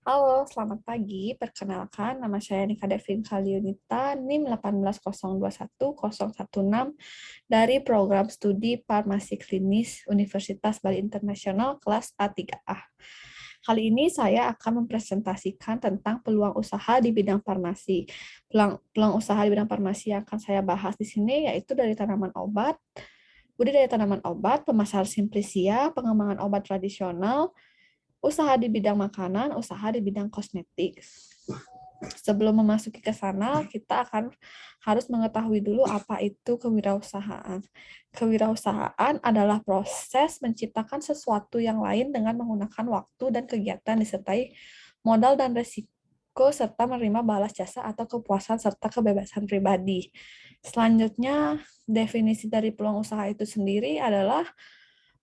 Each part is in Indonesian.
Halo, selamat pagi. Perkenalkan, nama saya Nika Devin Kaliunita, NIM 180210016 dari Program Studi Farmasi Klinis Universitas Bali Internasional kelas A3A. Kali ini saya akan mempresentasikan tentang peluang usaha di bidang farmasi. Peluang usaha di bidang farmasi yang akan saya bahas di sini yaitu dari tanaman obat, budidaya tanaman obat, pemasaran simplisia, pengembangan obat tradisional, usaha di bidang makanan, usaha di bidang kosmetik. Sebelum memasuki ke sana, kita akan harus mengetahui dulu apa itu kewirausahaan. Kewirausahaan adalah proses menciptakan sesuatu yang lain dengan menggunakan waktu dan kegiatan disertai modal dan resiko serta menerima balas jasa atau kepuasan serta kebebasan pribadi. Selanjutnya, definisi dari peluang usaha itu sendiri adalah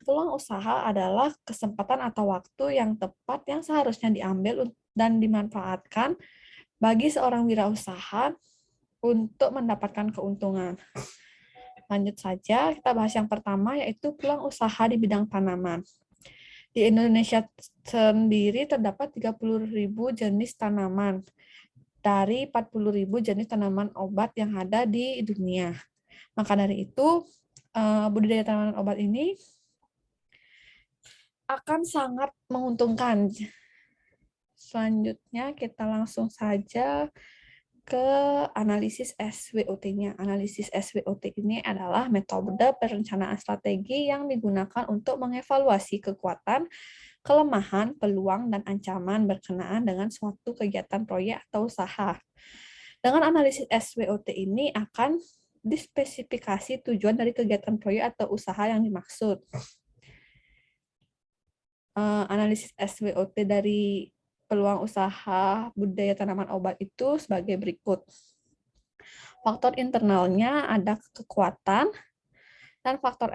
peluang usaha adalah kesempatan atau waktu yang tepat yang seharusnya diambil dan dimanfaatkan bagi seorang wirausaha untuk mendapatkan keuntungan. Lanjut saja, kita bahas yang pertama yaitu peluang usaha di bidang tanaman. Di Indonesia sendiri terdapat 30.000 jenis tanaman dari 40.000 jenis tanaman obat yang ada di dunia. Maka dari itu, budidaya tanaman obat ini akan sangat menguntungkan. Selanjutnya kita langsung saja ke analisis SWOT-nya. Analisis SWOT ini adalah metode perencanaan strategi yang digunakan untuk mengevaluasi kekuatan, kelemahan, peluang, dan ancaman berkenaan dengan suatu kegiatan proyek atau usaha. Dengan analisis SWOT ini akan dispesifikasi tujuan dari kegiatan proyek atau usaha yang dimaksud. Analisis SWOT dari peluang usaha budidaya tanaman obat itu sebagai berikut. Faktor internalnya ada kekuatan, dan faktor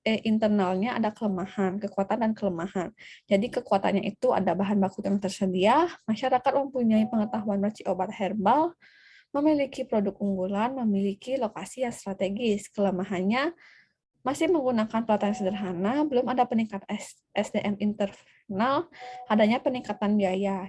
internalnya ada kelemahan, kekuatan dan kelemahan. Jadi kekuatannya itu ada bahan baku yang tersedia, masyarakat mempunyai pengetahuan meracik obat herbal, memiliki produk unggulan, memiliki lokasi yang strategis. Kelemahannya masih menggunakan pelatihan sederhana, belum ada peningkatan SDM internal, adanya peningkatan biaya.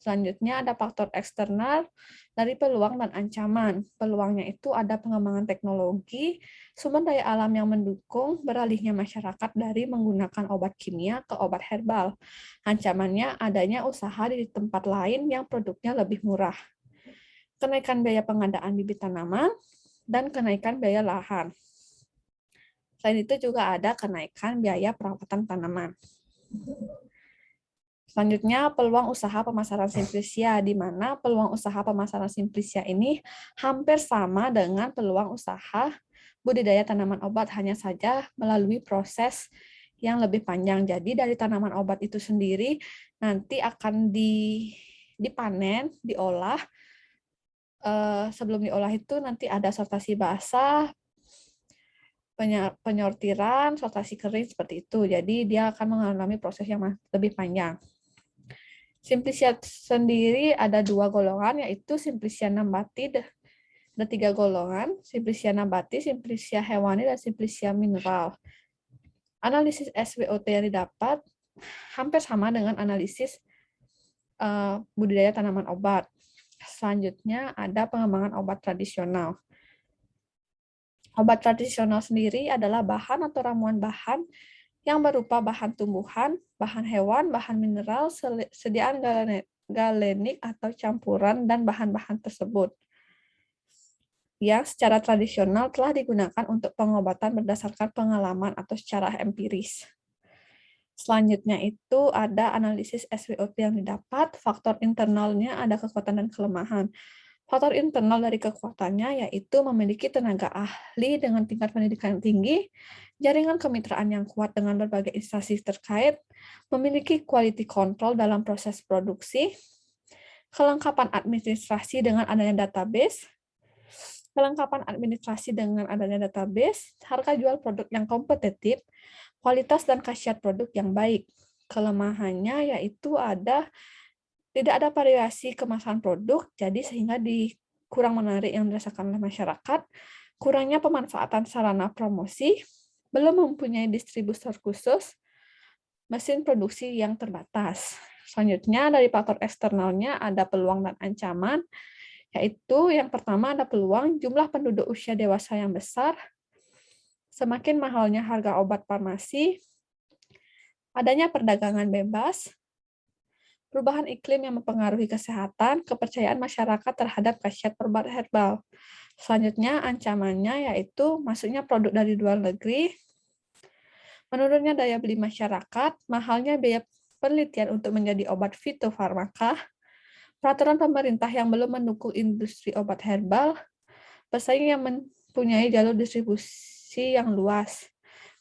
Selanjutnya ada faktor eksternal dari peluang dan ancaman. Peluangnya itu ada pengembangan teknologi, sumber daya alam yang mendukung beralihnya masyarakat dari menggunakan obat kimia ke obat herbal. Ancamannya adanya usaha di tempat lain yang produknya lebih murah. Kenaikan biaya pengadaan bibit tanaman dan kenaikan biaya lahan. Selain itu juga ada kenaikan biaya perawatan tanaman. Selanjutnya, peluang usaha pemasaran simplisia, di mana peluang usaha pemasaran simplisia ini hampir sama dengan peluang usaha budidaya tanaman obat, hanya saja melalui proses yang lebih panjang. Jadi dari tanaman obat itu sendiri nanti akan dipanen, diolah. Sebelum diolah itu nanti ada sortasi basah, penyortiran, sortasi kering seperti itu. Jadi dia akan mengalami proses yang lebih panjang. Simplisia sendiri ada dua golongan, yaitu Simplisia nabati. Ada tiga golongan, Simplisia nabati, Simplisia hewani, dan Simplisia mineral. Analisis SWOT yang didapat hampir sama dengan analisis budidaya tanaman obat. Selanjutnya ada pengembangan obat tradisional. Obat tradisional sendiri adalah bahan atau ramuan bahan yang berupa bahan tumbuhan, bahan hewan, bahan mineral, sediaan galenik atau campuran, dan bahan-bahan tersebut yang secara tradisional telah digunakan untuk pengobatan berdasarkan pengalaman atau secara empiris. Selanjutnya itu ada analisis SWOT yang didapat, faktor internalnya ada kekuatan dan kelemahan. Faktor internal dari kekuatannya yaitu memiliki tenaga ahli dengan tingkat pendidikan tinggi, jaringan kemitraan yang kuat dengan berbagai instansi terkait, memiliki quality control dalam proses produksi, kelengkapan administrasi dengan adanya database, harga jual produk yang kompetitif, kualitas dan khasiat produk yang baik. Kelemahannya yaitu tidak ada variasi kemasan produk, jadi sehingga kurang menarik yang dirasakan oleh masyarakat, kurangnya pemanfaatan sarana promosi, belum mempunyai distributor khusus, mesin produksi yang terbatas. Selanjutnya, dari faktor eksternalnya ada peluang dan ancaman, yaitu yang pertama ada peluang jumlah penduduk usia dewasa yang besar, semakin mahalnya harga obat farmasi, adanya perdagangan bebas, perubahan iklim yang mempengaruhi kesehatan, kepercayaan masyarakat terhadap khasiat obat herbal. Selanjutnya, ancamannya yaitu masuknya produk dari luar negeri, menurunnya daya beli masyarakat, mahalnya biaya penelitian untuk menjadi obat fitofarmaka, peraturan pemerintah yang belum mendukung industri obat herbal, pesaing yang mempunyai jalur distribusi yang luas,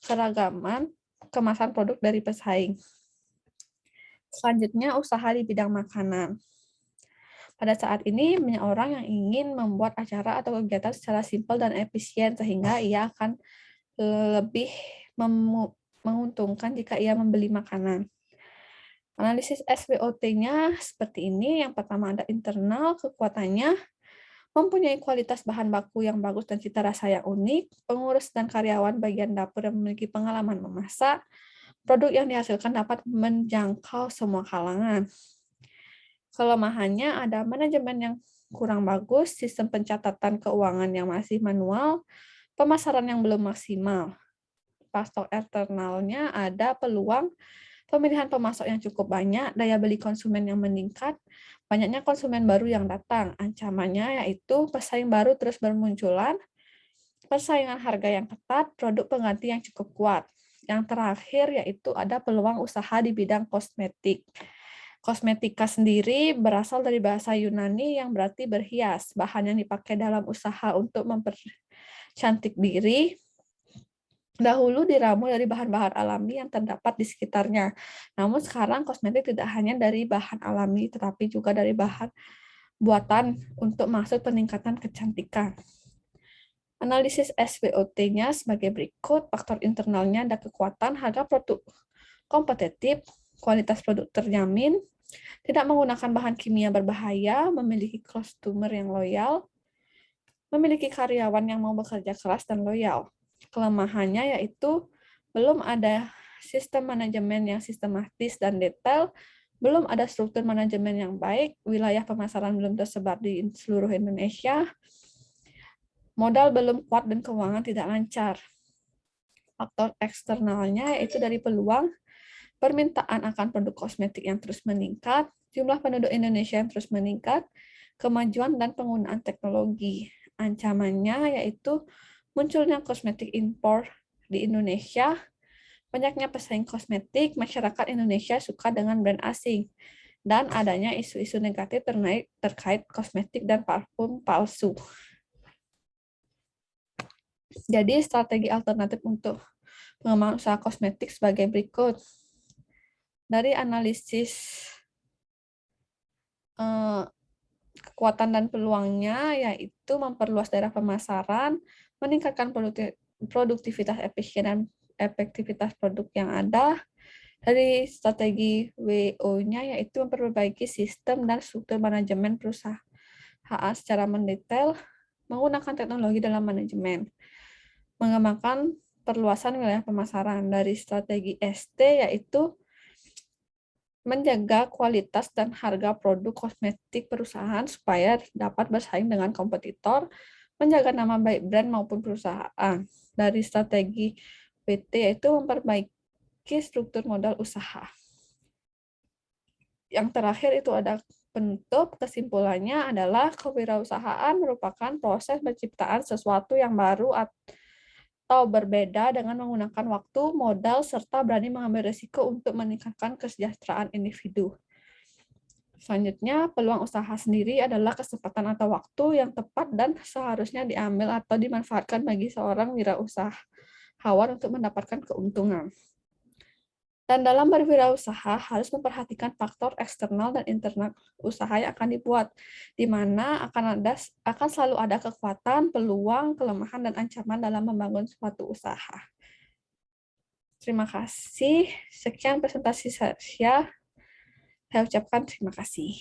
keragaman kemasan produk dari pesaing. Selanjutnya, usaha di bidang makanan. Pada saat ini, banyak orang yang ingin membuat acara atau kegiatan secara simpel dan efisien, sehingga ia akan lebih menguntungkan jika ia membeli makanan. Analisis SWOT-nya seperti ini. Yang pertama ada internal, kekuatannya, mempunyai kualitas bahan baku yang bagus dan cita rasa yang unik, pengurus dan karyawan bagian dapur yang memiliki pengalaman memasak, produk yang dihasilkan dapat menjangkau semua kalangan. Kelemahannya ada manajemen yang kurang bagus, sistem pencatatan keuangan yang masih manual, pemasaran yang belum maksimal. Faktor eksternalnya ada peluang pemilihan pemasok yang cukup banyak, daya beli konsumen yang meningkat, banyaknya konsumen baru yang datang. Ancamannya yaitu pesaing baru terus bermunculan, persaingan harga yang ketat, produk pengganti yang cukup kuat. Yang terakhir yaitu ada peluang usaha di bidang kosmetik. Kosmetika sendiri berasal dari bahasa Yunani yang berarti berhias. Bahan yang dipakai dalam usaha untuk mempercantik diri dahulu diramu dari bahan-bahan alami yang terdapat di sekitarnya. Namun sekarang kosmetik tidak hanya dari bahan alami, tetapi juga dari bahan buatan untuk maksud peningkatan kecantikan. Analisis SWOT-nya sebagai berikut. Faktor internalnya ada kekuatan, harga produk kompetitif, kualitas produk terjamin, tidak menggunakan bahan kimia berbahaya, memiliki customer yang loyal, memiliki karyawan yang mau bekerja keras dan loyal. Kelemahannya yaitu belum ada sistem manajemen yang sistematis dan detail, belum ada struktur manajemen yang baik, wilayah pemasaran belum tersebar di seluruh Indonesia, modal belum kuat dan keuangan tidak lancar. Faktor eksternalnya yaitu dari peluang, permintaan akan produk kosmetik yang terus meningkat, jumlah penduduk Indonesia yang terus meningkat, kemajuan dan penggunaan teknologi. Ancamannya yaitu munculnya kosmetik impor di Indonesia, banyaknya pesaing kosmetik, masyarakat Indonesia suka dengan brand asing, dan adanya isu-isu negatif terkait kosmetik dan parfum palsu. Jadi strategi alternatif untuk pengembangan usaha kosmetik sebagai berikut. Dari analisis kekuatan dan peluangnya, yaitu memperluas daerah pemasaran, meningkatkan produktivitas efisien dan efektivitas produk yang ada. Dari strategi WO-nya, yaitu memperbaiki sistem dan struktur manajemen perusahaan secara mendetail, menggunakan teknologi dalam manajemen, mengembangkan perluasan wilayah pemasaran. Dari strategi ST, yaitu menjaga kualitas dan harga produk kosmetik perusahaan supaya dapat bersaing dengan kompetitor, menjaga nama baik brand maupun perusahaan. Dari strategi PT yaitu memperbaiki struktur modal usaha. Yang terakhir itu ada penutup. Kesimpulannya adalah kewirausahaan merupakan proses penciptaan sesuatu yang baru atau berbeda dengan menggunakan waktu, modal, serta berani mengambil risiko untuk meningkatkan kesejahteraan individu. Selanjutnya, peluang usaha sendiri adalah kesempatan atau waktu yang tepat dan seharusnya diambil atau dimanfaatkan bagi seorang wirausahawan untuk mendapatkan keuntungan. Dan dalam berwirausaha harus memperhatikan faktor eksternal dan internal usaha yang akan dibuat, di mana akan selalu ada kekuatan, peluang, kelemahan, dan ancaman dalam membangun suatu usaha. Terima kasih. Sekian presentasi saya. Saya ucapkan terima kasih.